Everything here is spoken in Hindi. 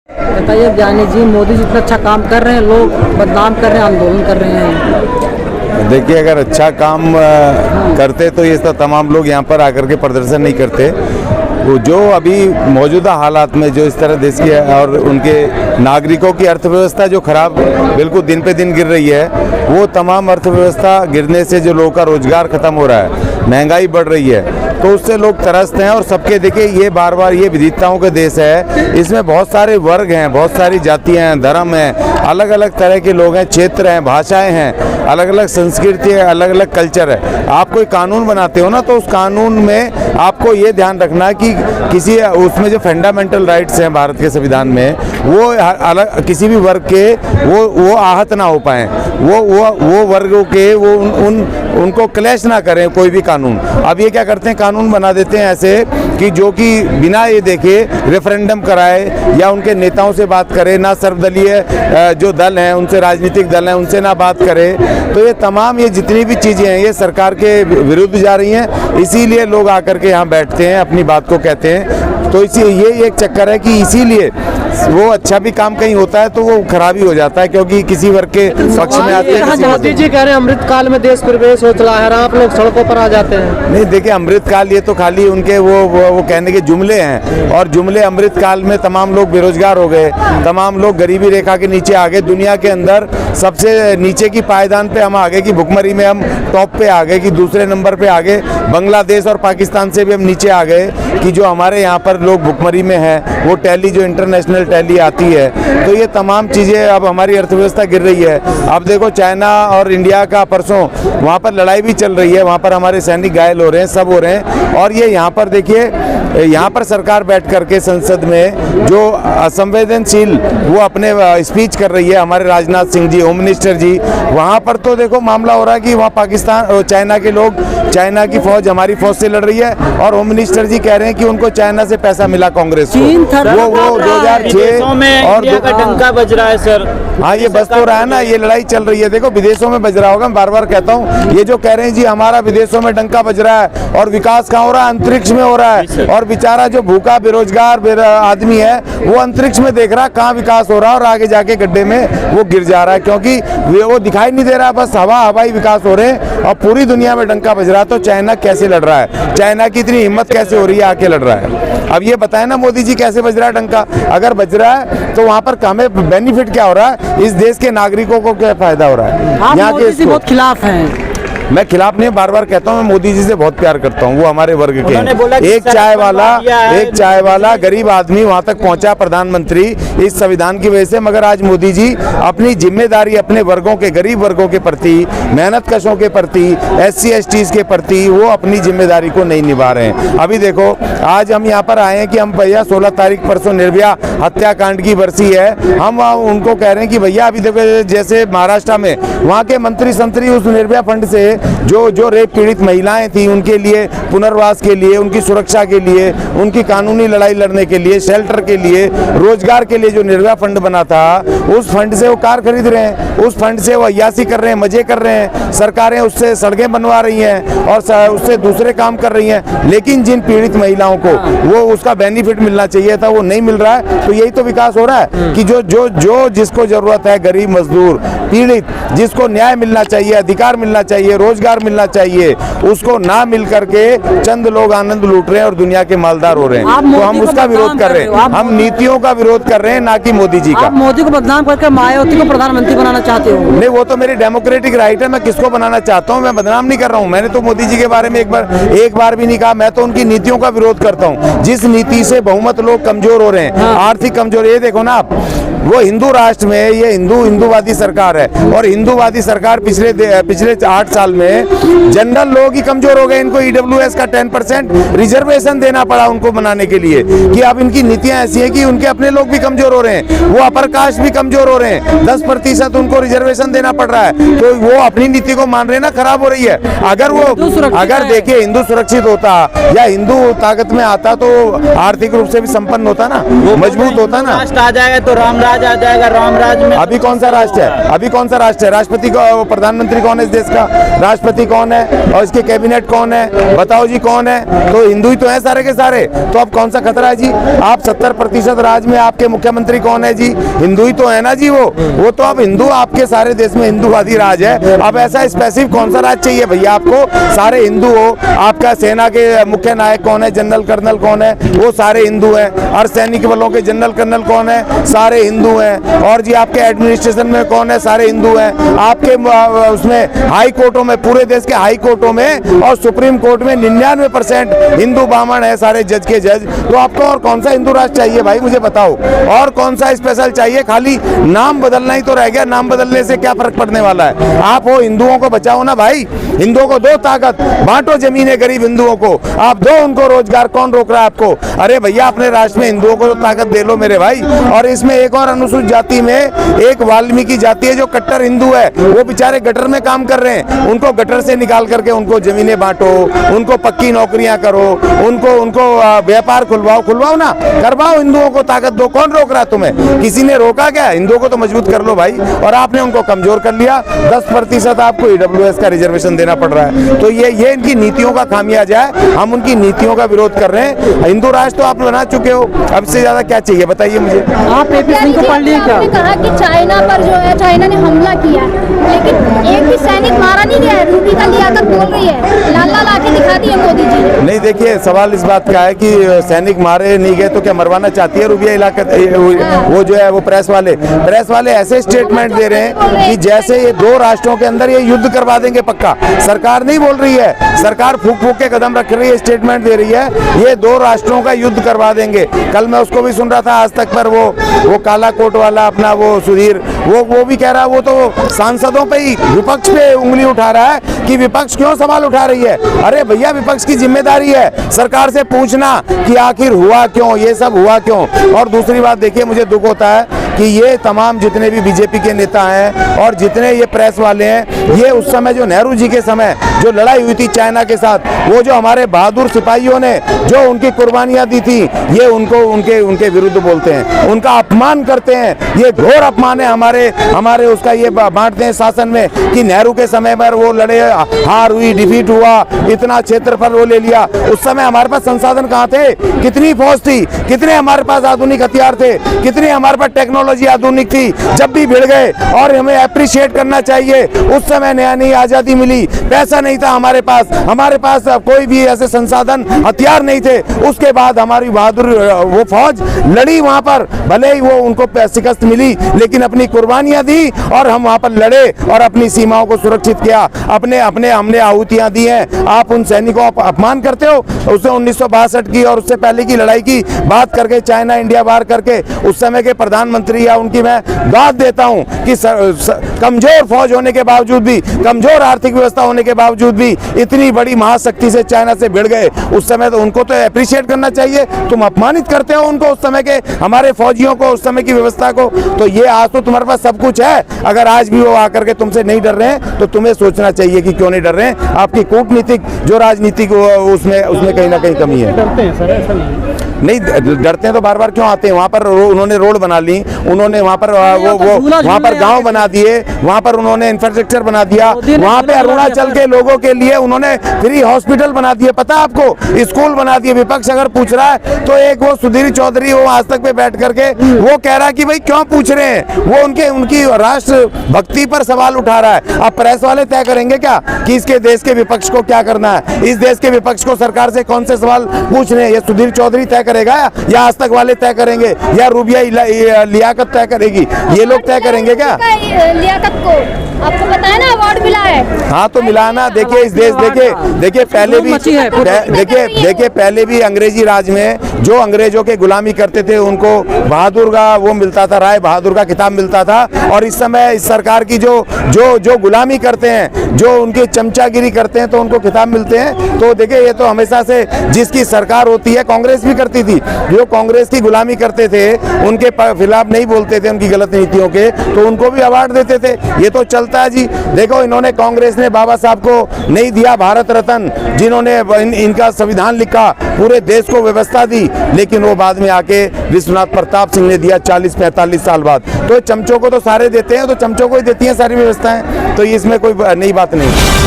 बताइए ज्ञानी जी, मोदी जी इतना अच्छा काम कर रहे हैं, लोग बदनाम कर रहे हैं, आंदोलन कर रहे हैं। देखिए, अगर अच्छा काम करते तो ये सब तमाम लोग यहाँ पर आकर के प्रदर्शन नहीं करते। वो जो अभी मौजूदा हालात में जो इस तरह देश की और उनके नागरिकों की अर्थव्यवस्था जो खराब बिल्कुल दिन पे दिन गिर रही है, वो तमाम अर्थव्यवस्था गिरने से जो लोगों का रोजगार खत्म हो रहा है, महंगाई बढ़ रही है, तो उससे लोग त्रस्त हैं। और सबके देखिए, ये बार बार ये विविधताओं का देश है, इसमें बहुत सारे वर्ग हैं, बहुत सारी जातियाँ हैं, धर्म हैं, अलग अलग तरह के लोग हैं, क्षेत्र हैं, भाषाएं हैं, अलग अलग संस्कृति है, अलग अलग कल्चर है। आप कोई कानून बनाते हो ना, तो उस कानून में आपको ये ध्यान रखना है कि किसी उसमें जो फंडामेंटल राइट्स हैं भारत के संविधान में, वो अलग किसी भी वर्ग के वो आहत ना हो पाएँ, वो वर्गों के उनको क्लैश ना करें कोई भी कानून। अब ये क्या करते हैं, कानून बना देते हैं ऐसे कि जो कि बिना ये देखे रेफरेंडम कराए या उनके नेताओं से बात करे, ना सर्वदलीय जो दल हैं उनसे, राजनीतिक दल हैं उनसे ना बात करे। तो ये तमाम ये जितनी भी चीज़ें हैं, ये सरकार के विरुद्ध जा रही हैं। इसीलिए लोग आकर के यहाँ बैठते हैं, अपनी बात को कहते हैं। तो इसी ये एक चक्कर है कि इसीलिए वो अच्छा भी काम कहीं होता है तो वो खराबी हो जाता है, क्योंकि किसी वर्ग के पक्ष में आते हैं। मोदी जी कह रहे हैं अमृत काल में देश प्रवेश हो चला है, आप लोग सड़कों पर आ जाते हैं। नहीं, देखिए, अमृत काल ये तो खाली उनके वो कहने के जुमले हैं, और जुमले अमृत काल में तमाम लोग बेरोजगार हो गए, तमाम लोग गरीबी रेखा के नीचे आ गए। दुनिया के अंदर सबसे नीचे की पायदान पे हम आ गए, कि भुखमरी में हम टॉप पे आ गए, कि दूसरे नंबर पे आ गए। बांग्लादेश और पाकिस्तान से भी हम नीचे आ गए, कि जो हमारे यहाँ पर लोग भुखमरी में हैं, वो टैली जो इंटरनेशनल टैली आती है। तो ये तमाम चीज़ें, अब हमारी अर्थव्यवस्था गिर रही है। अब देखो, चाइना और इंडिया का परसों वहाँ पर लड़ाई भी चल रही है, वहाँ पर हमारे सैनिक घायल हो रहे हैं, सब हो रहे हैं। और ये यहाँ पर देखिए, यहाँ पर सरकार बैठ करके संसद में जो असंवेदनशील वो अपने स्पीच कर रही है, हमारे राजनाथ सिंह जी, होम मिनिस्टर जी, वहाँ पर तो देखो मामला हो रहा है कि वहाँ पाकिस्तान, चाइना के लोग, चाइना की फौज हमारी फौज से लड़ रही है, और होम मिनिस्टर जी कह रहे हैं कि उनको चाइना से पैसा मिला कांग्रेस को। वो 2006 और का डंका बज रहा है सर। हाँ, ये बज तो रहा है ना, ये लड़ाई चल रही है। देखो, विदेशों में बज रहा होगा, मैं बार बार कहता हूँ, ये जो कह रहे हैं जी हमारा विदेशों में डंका बज रहा है, और विकास कहाँ हो रहा है, अंतरिक्ष में हो रहा है। और बेचारा जो भूखा बेरोजगार आदमी है, वो अंतरिक्ष में देख रहा है कहाँ विकास हो रहा है, और आगे जाके गड्ढे में वो गिर जा रहा है, क्योंकि वो दिखाई नहीं दे रहा, बस हवाई विकास हो रहे हैं, और पूरी दुनिया में डंका बज रहा है। तो चाइना कैसे लड़ रहा है, चाइना की इतनी हिम्मत कैसे हो रही है, आके लड़ रहा है। अब ये बताएं ना, मोदी जी कैसे बज रहा है डंका? अगर बज रहा है तो वहाँ पर हमें बेनिफिट क्या हो रहा है, इस देश के नागरिकों को क्या फायदा हो रहा है? यहाँ के बहुत खिलाफ हैं। मैं खिलाफ नहीं, बार बार कहता हूँ, मैं मोदी जी से बहुत प्यार करता हूँ। वो हमारे वर्ग के एक चाय वाला गरीब आदमी वहाँ तक पहुँचा, प्रधानमंत्री, इस संविधान की वजह से। मगर आज मोदी जी अपनी जिम्मेदारी अपने वर्गों के, गरीब वर्गों के प्रति, मेहनत कशों के प्रति, SC STs के प्रति वो अपनी जिम्मेदारी को नहीं निभा रहे हैं। अभी देखो, आज हम यहाँ पर आए हैं कि हम भैया 16 तारीख परसों निर्भया हत्याकांड की बरसी है, हम उनको कह रहे हैं कि भैया अभी देखो, जैसे महाराष्ट्र में वहाँ के मंत्री संतरी उस निर्भया फंड से जो रेप पीड़ित महिलाएं थी, उनके लिए पुनर्वास के लिए, उनकी सुरक्षा के लिए, उनकी कानूनी लड़ाई लड़ने के लिए, शेल्टर के लिए, रोजगार के लिए जो निर्भया फंड बना था, उस फंड से वो कार खरीद रहे हैं, उस फंड से वो अय्यासी कर रहे हैं, मजे कर रहे हैं। सरकारें उससे सड़कें बनवा रही हैं और उससे दूसरे काम कर रही हैं, लेकिन जिन पीड़ित महिलाओं को वो उसका बेनिफिट मिलना चाहिए था, वो नहीं मिल रहा है। तो यही तो विकास हो रहा है कि जो जिसको जरूरत है, गरीब, मजदूर, पीड़ित, जिसको न्याय मिलना चाहिए, अधिकार मिलना चाहिए, रोजगार मिलना चाहिए, उसको ना मिल करके चंद लोग आनंद लूट रहे हैं और दुनिया के मालदार हो रहे हैं। तो हम उसका विरोध कर रहे हैं, हम नीतियों का विरोध कर रहे हैं, ना कि मोदी जी का। आप मोदी को बदनाम करके मायावती को प्रधानमंत्री बनाना चाहते हो? नहीं, वो तो मेरी डेमोक्रेटिक राइट है, मैं किसको बनाना चाहता हूँ, मैं बदनाम नहीं कर रहा हूँ। मैंने तो मोदी जी के बारे में एक बार भी नहीं कहा। मैं तो उनकी नीतियों का विरोध करता हूँ, जिस नीति से बहुमत लोग कमजोर हो रहे हैं, आर्थिक कमजोर। ये देखो ना आप, वो हिंदू राष्ट्र में ये हिंदूवादी सरकार है, और हिंदूवादी सरकार पिछले 8 साल में जनरल लोग ही कमजोर हो गए। इनको EWS का 10% रिजर्वेशन देना पड़ा उनको बनाने के लिए, कि अब इनकी नीतियां ऐसी हैं कि उनके अपने लोग भी कमजोर हो रहे हैं, वो अपर कास्ट भी कमजोर हो रहे हैं, 10% उनको रिजर्वेशन देना पड़ रहा है। तो वो अपनी नीति को मान रहे हैं ना, खराब हो रही है। अगर देखिए, हिंदू सुरक्षित होता या हिंदू ताकत में आता तो आर्थिक रूप से भी संपन्न होता ना, मजबूत होता ना। आ जाएगा तो राम राज आ जाएगा, राम राज में अभी कौन सा राष्ट्र है? अभी कौन सा राष्ट्र है? राष्ट्रपति को, प्रधानमंत्री कौन है इस देश का? राष्ट्रपति कौन है और इसके कैबिनेट कौन है? बताओ जी कौन है? तो हिंदू ही तो है सारे के सारे। तो अब कौन सा खतरा है जी? आप 70% राज में आपके मुख्यमंत्री कौन है जी? हिंदू ही तो है ना जी। वो तो अब हिंदू, आपके सारे देश में हिंदूवादी राज है। अब ऐसा स्पेसिफिक कौन सा राज चाहिए भैया आपको? सारे हिंदू हो। आपका सेना के मुख्य नायक कौन है? जनरल कर्नल कौन है? वो सारे हिंदू हैं। अर्धसैनिक बलों के जनरल कर्नल कौन है? सारे हिंदू हैं। और जी आपके एडमिनिस्ट्रेशन में कौन है? सारे हिंदू हैं। आपके उसमें हाई कोर्टों में, पूरे देश के हाई कोर्टों में और सुप्रीम कोर्ट में 99% हिंदू ब्राह्मण है, सारे जज के जज। तो आपको और कौन सा हिंदू राष्ट्र चाहिए भाई, मुझे बताओ? और कौन सा स्पेशल चाहिए? खाली नाम बदलना ही तो रह गया। नाम बदलने से क्या फर्क पड़ने वाला है? आप हो, हिंदुओं को बचाओ ना भाई। हिंदुओं को दो ताकत, बांटो जमीनें गरीब हिंदुओं को, आप दो उनको रोजगार। कौन रोक रहा है आपको? अरे भैया अपने राष्ट्र में हिंदुओं को तो ताकत दे लो मेरे भाई। और इसमें एक और अनुसूचित जाति में एक वाल्मीकि जाति है जो कट्टर हिंदू है। वो बेचारे गटर में काम कर रहे हैं, उनको गटर से निकाल करके उनको जमीनें बांटो, उनको पक्की नौकरियां करो, उनको व्यापार खुलवाओ ना, करवाओ। हिंदुओं को ताकत दो। कौन रोक रहा है तुम्हें? किसी ने रोका क्या? हिंदुओं को तो मजबूत कर लो भाई। और आपने उनको कमजोर कर लिया। 10% आपको EWS का रिजर्वेशन देना पड़ रहा है। तो ये इनकी नीतियों का खामियाजा है। हम उनकी नीतियों का विरोध कर रहे हैं। हिंदू राष्ट्र तो आप बना चुके हो, अब से ज्यादा क्या चाहिए बताइए मुझे? आप AP सिंह को पढ़ लिए क्या? आपने कहा कि चाइना पर जो है, चाइना ने हमला किया, लेकिन एक भी सैनिक मारा नहीं गया। रूबी का लियाकत बोल रही है, लाला लाके दिखा दिए मोदी जी ने। नहीं, देखिए सवाल इस बात का है कि सैनिक मारे नहीं गए तो क्या मरवाना चाहती है रूबिया इलाका? वो जो है वो प्रेस वाले ऐसे स्टेटमेंट दे रहे हैं कि जैसे ये दो राष्ट्रों के अंदर ये युद्ध करवा देंगे पक्का। सरकार नहीं बोल रही है, सरकार फूक के कदम रख रही है, स्टेटमेंट दे रही है ये दो राष्ट्रों का युद्ध करवा देंगे। कल मैं उसको भी सुन रहा था आज तक पर, वो काला कोट वाला अपना वो सुधीर, वो भी कह रहा है, वो तो सांसदों पे ही, विपक्ष पे उंगली उठा रहा है कि विपक्ष क्यों सवाल उठा रही है। अरे भैया विपक्ष की जिम्मेदारी है सरकार से पूछना कि आखिर हुआ क्यों, ये सब हुआ क्यों। और दूसरी बात देखिए, मुझे दुख होता है कि ये तमाम जितने भी बीजेपी के नेता हैं और जितने ये प्रेस वाले हैं, ये उस समय जो नेहरू जी के समय जो लड़ाई हुई थी चाइना के साथ, वो जो हमारे बहादुर सिपाहियों ने जो उनकी कुर्बानियां दी थी, ये उनको उनके विरुद्ध बोलते हैं, उनका अपमान करते हैं। ये घोर अपमान है हमारे उसका ये बांटते हैं शासन में कि नेहरू के समय पर वो लड़े, हार हुई, डिफीट हुआ, इतना क्षेत्रफल वो ले लिया। उस समय हमारे पास संसाधन कहाँ थे? कितनी फौज थी? कितने हमारे पास आधुनिक हथियार थे? कितनी हमारे पास टेक्नोलॉजी आधुनिक थी? जब भी भिड़ गए, और हमें अप्रिशिएट करना चाहिए। उस समय नई आजादी मिली, पैसा नहीं था हमारे पास कोई भी ऐसे संसाधन हथियार नहीं थे। उसके बाद हमारी बहादुर वो फौज लड़ी वहां पर, भले ही वो उनको शिकस्त मिली, लेकिन अपनी कुर्बानियां दी और हम वहां पर लड़े और अपनी सीमाओं को सुरक्षित किया। हमने आहुतियां दी हैं। आप उन सैनिकों का अपमान करते हो। उसने 1962 की और उससे पहले की लड़ाई की बात करके, चाइना इंडिया वार करके, उस समय के प्रधानमंत्री या उनकी मैं दाद देता हूं कि कमजोर फौज होने के बावजूद भी, कमजोर आर्थिक व्यवस्था होने के बावजूद भी इतनी बड़ी महाशक्ति से चाइना से भिड़ गए। उस समय तो उनको तो अप्रिशिएट करना चाहिए। तुम अपमानित करते हो उनको, उस समय के हमारे फौजियों को, उस समय की व्यवस्था को। तो ये आज तो तुम्हारे पास सब कुछ है, अगर आज भी वो आकर के तुमसे नहीं डर रहे हैं तो तुम्हें सोचना चाहिए कि क्यों नहीं डर रहे हैं। आपकी कूटनीतिक जो राजनीतिक उसमें कहीं ना कहीं कमी है। डरते हैं सर, ऐसा नहीं डरते हैं तो बार बार क्यों आते हैं? वहाँ पर उन्होंने रोड बना ली, उन्होंने वहाँ पर वहाँ पर गांव बना दिए, वहाँ पर उन्होंने इंफ्रास्ट्रक्चर बना दिया, वहाँ पे अरुणाचल के लोगों के लिए उन्होंने फ्री हॉस्पिटल बना दिए, पता आपको, स्कूल बना दिए। विपक्ष अगर पूछ रहा है तो एक वो सुधीर चौधरी वो आज तक पे बैठ करके वो कह रहा है कि भाई क्यों पूछ रहे हैं, वो उनकी राष्ट्र भक्ति पर सवाल उठा रहा है। अब प्रेस वाले तय करेंगे क्या कि इसके देश के विपक्ष को क्या करना है? इस देश के विपक्ष को सरकार से कौन से सवाल पूछने हैं? ये सुधीर चौधरी तय करेगा या आज तक वाले तय करेंगे या रूबिया लियाकत तय करेगी? ये लोग तय करेंगे क्या? लियाकत को आपको पता है ना अवार्ड मिला है। हाँ तो मिला ना। देखिए इस देश, देखिए पहले भी अंग्रेजी राज में जो अंग्रेजों के गुलामी करते थे उनको बहादुर का वो मिलता था, राय बहादुर का खिताब मिलता था। और इस समय इस सरकार की जो गुलामी करते हैं, जो उनकी चमचागिरी करते हैं, तो उनको खिताब मिलते हैं। तो देखिए ये तो हमेशा से जिसकी सरकार होती है, कांग्रेस भी करती थी, जो कांग्रेस की गुलामी करते थे, उनके खिलाफ नहीं बोलते थे, उनकी गलत नीतियों के, तो उनको भी अवार्ड देते थे। ये तो चलता है जी। देखो इन्होंने, कांग्रेस ने बाबा साहब को नहीं दिया भारत रत्न, जिन्होंने इनका संविधान लिखा, पूरे देश को व्यवस्था दी, लेकिन वो बाद में आके विश्वनाथ प्रताप सिंह ने दिया 40-45 साल बाद। तो चमचों को तो सारे देते हैं, तो चमचों को ही देती हैं सारी व्यवस्थाएं, तो इसमें कोई नई बात नहीं।